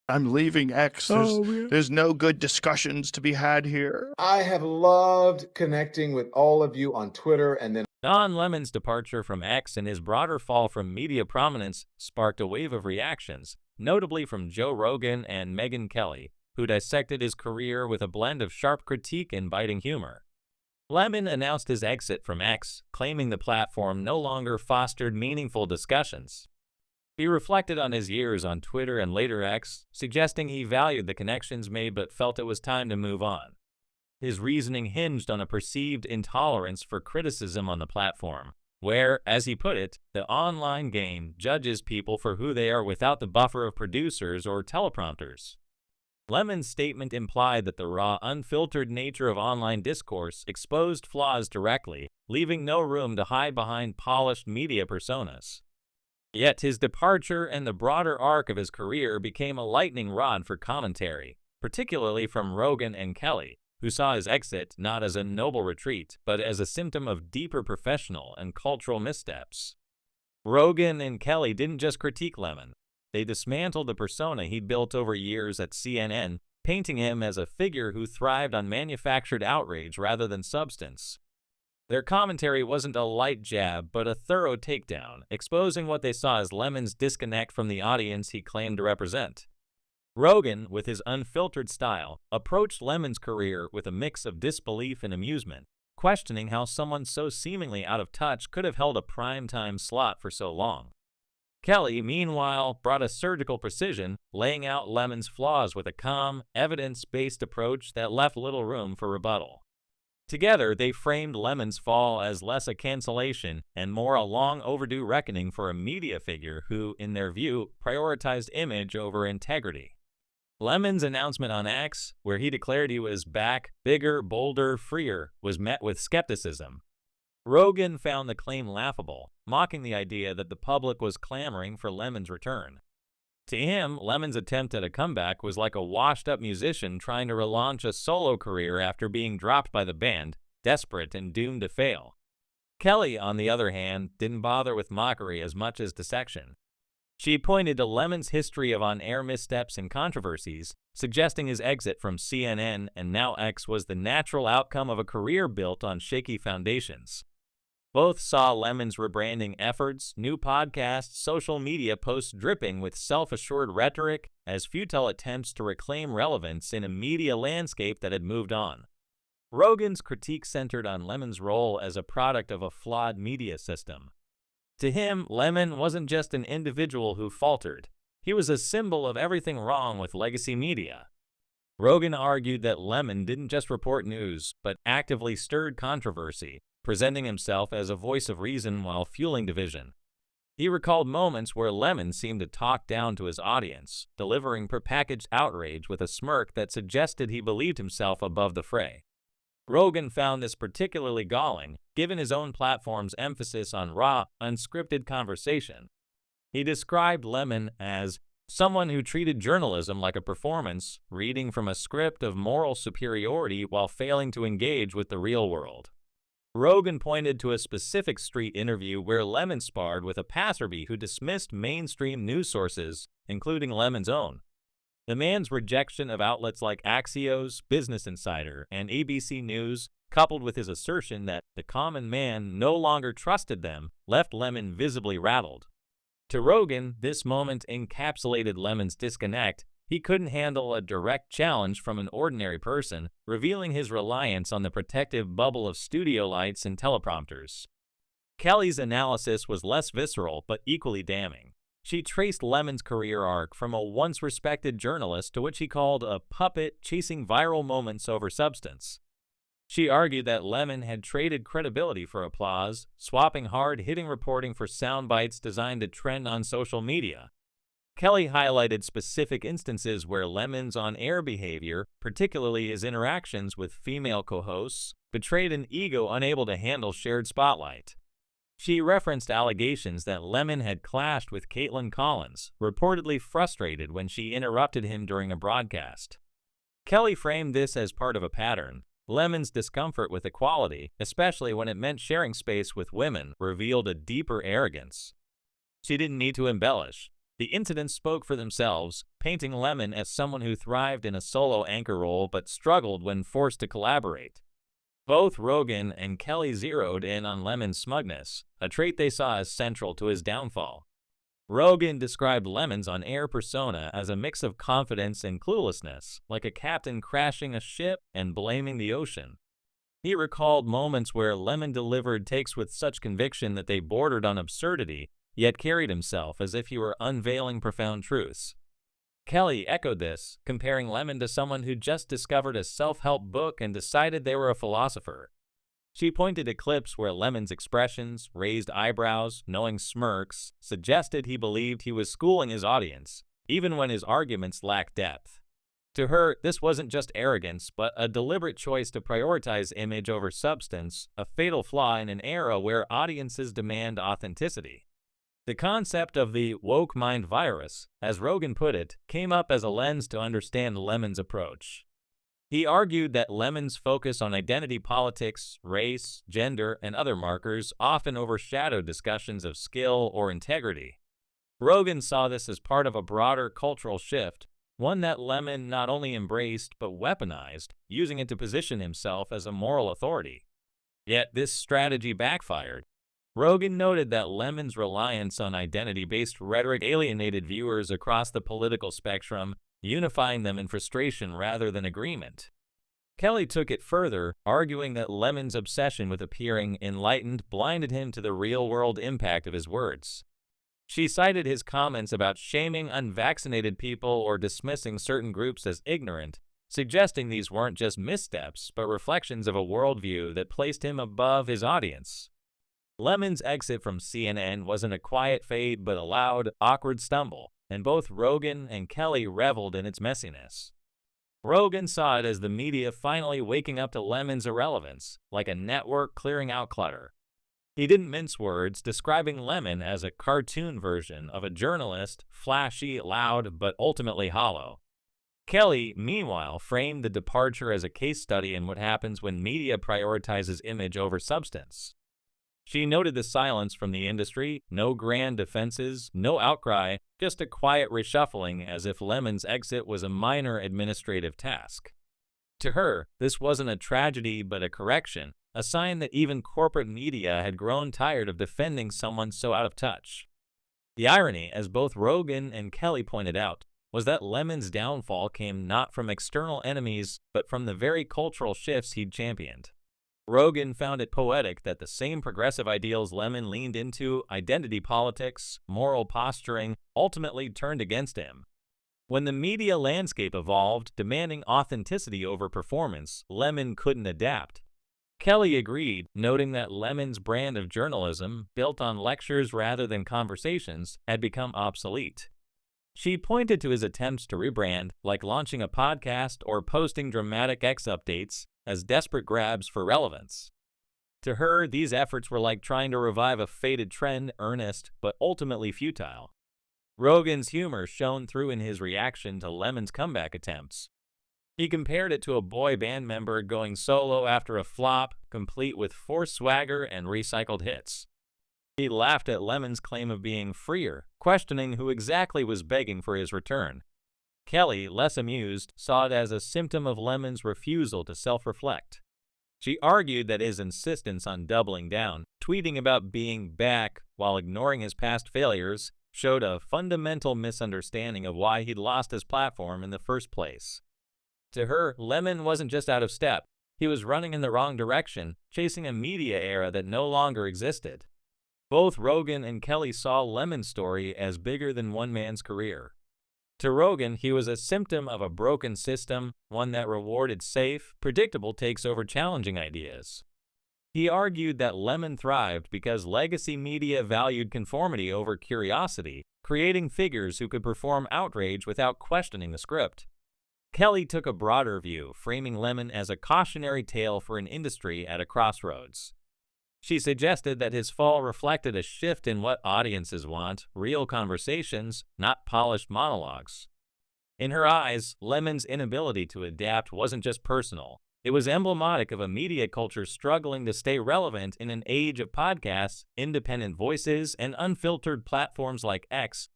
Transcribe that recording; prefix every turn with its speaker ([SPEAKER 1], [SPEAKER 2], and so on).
[SPEAKER 1] I'm leaving X. There's no good discussions to be had here.
[SPEAKER 2] I have loved connecting with all of you on Twitter, and then
[SPEAKER 3] Don Lemon's departure from X and his broader fall from media prominence sparked a wave of reactions, notably from Joe Rogan and Megyn Kelly, who dissected his career with a blend of sharp critique and biting humor. Lemon announced his exit from X, claiming the platform no longer fostered meaningful discussions. He reflected on his years on Twitter and later X, suggesting he valued the connections made but felt it was time to move on. His reasoning hinged on a perceived intolerance for criticism on the platform, where, as he put it, the online game judges people for who they are without the buffer of producers or teleprompters. Lemon's statement implied that the raw, unfiltered nature of online discourse exposed flaws directly, leaving no room to hide behind polished media personas. Yet his departure and the broader arc of his career became a lightning rod for commentary, particularly from Rogan and Kelly, who saw his exit not as a noble retreat, but as a symptom of deeper professional and cultural missteps. Rogan and Kelly didn't just critique Lemon. They dismantled the persona he'd built over years at CNN, painting him as a figure who thrived on manufactured outrage rather than substance. Their commentary wasn't a light jab, but a thorough takedown, exposing what they saw as Lemon's disconnect from the audience he claimed to represent. Rogan, with his unfiltered style, approached Lemon's career with a mix of disbelief and amusement, questioning how someone so seemingly out of touch could have held a primetime slot for so long. Kelly, meanwhile, brought a surgical precision, laying out Lemon's flaws with a calm, evidence-based approach that left little room for rebuttal. Together, they framed Lemon's fall as less a cancellation and more a long-overdue reckoning for a media figure who, in their view, prioritized image over integrity. Lemon's announcement on X, where he declared he was back, bigger, bolder, freer, was met with skepticism. Rogan found the claim laughable, mocking the idea that the public was clamoring for Lemon's return. To him, Lemon's attempt at a comeback was like a washed-up musician trying to relaunch a solo career after being dropped by the band, desperate and doomed to fail. Kelly, on the other hand, didn't bother with mockery as much as dissection. She pointed to Lemon's history of on-air missteps and controversies, suggesting his exit from CNN and now X was the natural outcome of a career built on shaky foundations. Both saw Lemon's rebranding efforts, new podcasts, social media posts dripping with self-assured rhetoric as futile attempts to reclaim relevance in a media landscape that had moved on. Rogan's critique centered on Lemon's role as a product of a flawed media system. To him, Lemon wasn't just an individual who faltered. He was a symbol of everything wrong with legacy media. Rogan argued that Lemon didn't just report news, but actively stirred controversy, presenting himself as a voice of reason while fueling division. He recalled moments where Lemon seemed to talk down to his audience, delivering prepackaged outrage with a smirk that suggested he believed himself above the fray. Rogan found this particularly galling, given his own platform's emphasis on raw, unscripted conversation. He described Lemon as someone who treated journalism like a performance, reading from a script of moral superiority while failing to engage with the real world. Rogan pointed to a specific street interview where Lemon sparred with a passerby who dismissed mainstream news sources, including Lemon's own. The man's rejection of outlets like Axios, Business Insider, and ABC News, coupled with his assertion that the common man no longer trusted them, left Lemon visibly rattled. To Rogan, this moment encapsulated Lemon's disconnect. He couldn't handle a direct challenge from an ordinary person, revealing his reliance on the protective bubble of studio lights and teleprompters. Kelly's analysis was less visceral but equally damning. She traced Lemon's career arc from a once-respected journalist to what she called a puppet chasing viral moments over substance. She argued that Lemon had traded credibility for applause, swapping hard-hitting reporting for sound bites designed to trend on social media. Kelly highlighted specific instances where Lemon's on-air behavior, particularly his interactions with female co-hosts, betrayed an ego unable to handle shared spotlight. She referenced allegations that Lemon had clashed with Caitlin Collins, reportedly frustrated when she interrupted him during a broadcast. Kelly framed this as part of a pattern. Lemon's discomfort with equality, especially when it meant sharing space with women, revealed a deeper arrogance. She didn't need to embellish. The incidents spoke for themselves, painting Lemon as someone who thrived in a solo anchor role but struggled when forced to collaborate. Both Rogan and Kelly zeroed in on Lemon's smugness, a trait they saw as central to his downfall. Rogan described Lemon's on-air persona as a mix of confidence and cluelessness, like a captain crashing a ship and blaming the ocean. He recalled moments where Lemon delivered takes with such conviction that they bordered on absurdity, yet carried himself as if he were unveiling profound truths. Kelly echoed this, comparing Lemon to someone who just discovered a self-help book and decided they were a philosopher. She pointed to clips where Lemon's expressions, raised eyebrows, knowing smirks, suggested he believed he was schooling his audience, even when his arguments lacked depth. To her, this wasn't just arrogance, but a deliberate choice to prioritize image over substance, a fatal flaw in an era where audiences demand authenticity. The concept of the woke mind virus, as Rogan put it, came up as a lens to understand Lemon's approach. He argued that Lemon's focus on identity politics, race, gender, and other markers often overshadowed discussions of skill or integrity. Rogan saw this as part of a broader cultural shift, one that Lemon not only embraced but weaponized, using it to position himself as a moral authority. Yet this strategy backfired. Rogan noted that Lemon's reliance on identity-based rhetoric alienated viewers across the political spectrum, unifying them in frustration rather than agreement. Kelly took it further, arguing that Lemon's obsession with appearing enlightened blinded him to the real-world impact of his words. She cited his comments about shaming unvaccinated people or dismissing certain groups as ignorant, suggesting these weren't just missteps but reflections of a worldview that placed him above his audience. Lemon's exit from CNN wasn't a quiet fade but a loud, awkward stumble, and both Rogan and Kelly reveled in its messiness. Rogan saw it as the media finally waking up to Lemon's irrelevance, like a network clearing out clutter. He didn't mince words, describing Lemon as a cartoon version of a journalist, flashy, loud, but ultimately hollow. Kelly, meanwhile, framed the departure as a case study in what happens when media prioritizes image over substance. She noted the silence from the industry, no grand defenses, no outcry, just a quiet reshuffling as if Lemon's exit was a minor administrative task. To her, this wasn't a tragedy but a correction, a sign that even corporate media had grown tired of defending someone so out of touch. The irony, as both Rogan and Kelly pointed out, was that Lemon's downfall came not from external enemies but from the very cultural shifts he'd championed. Rogan found it poetic that the same progressive ideals Lemon leaned into, identity politics, moral posturing, ultimately turned against him. When the media landscape evolved, demanding authenticity over performance, Lemon couldn't adapt. Kelly agreed, noting that Lemon's brand of journalism, built on lectures rather than conversations, had become obsolete. She pointed to his attempts to rebrand, like launching a podcast or posting dramatic X updates, as desperate grabs for relevance. To her, these efforts were like trying to revive a faded trend, earnest, but ultimately futile. Rogan's humor shone through in his reaction to Lemon's comeback attempts. He compared it to a boy band member going solo after a flop, complete with forced swagger and recycled hits. He laughed at Lemon's claim of being freer, questioning who exactly was begging for his return. Kelly, less amused, saw it as a symptom of Lemon's refusal to self-reflect. She argued that his insistence on doubling down, tweeting about being back while ignoring his past failures, showed a fundamental misunderstanding of why he'd lost his platform in the first place. To her, Lemon wasn't just out of step, he was running in the wrong direction, chasing a media era that no longer existed. Both Rogan and Kelly saw Lemon's story as bigger than one man's career. To Rogan, he was a symptom of a broken system, one that rewarded safe, predictable takes over challenging ideas. He argued that Lemon thrived because legacy media valued conformity over curiosity, creating figures who could perform outrage without questioning the script. Kelly took a broader view, framing Lemon as a cautionary tale for an industry at a crossroads. She suggested that his fall reflected a shift in what audiences want, real conversations, not polished monologues. In her eyes, Lemon's inability to adapt wasn't just personal. It was emblematic of a media culture struggling to stay relevant in an age of podcasts, independent voices, and unfiltered platforms like X,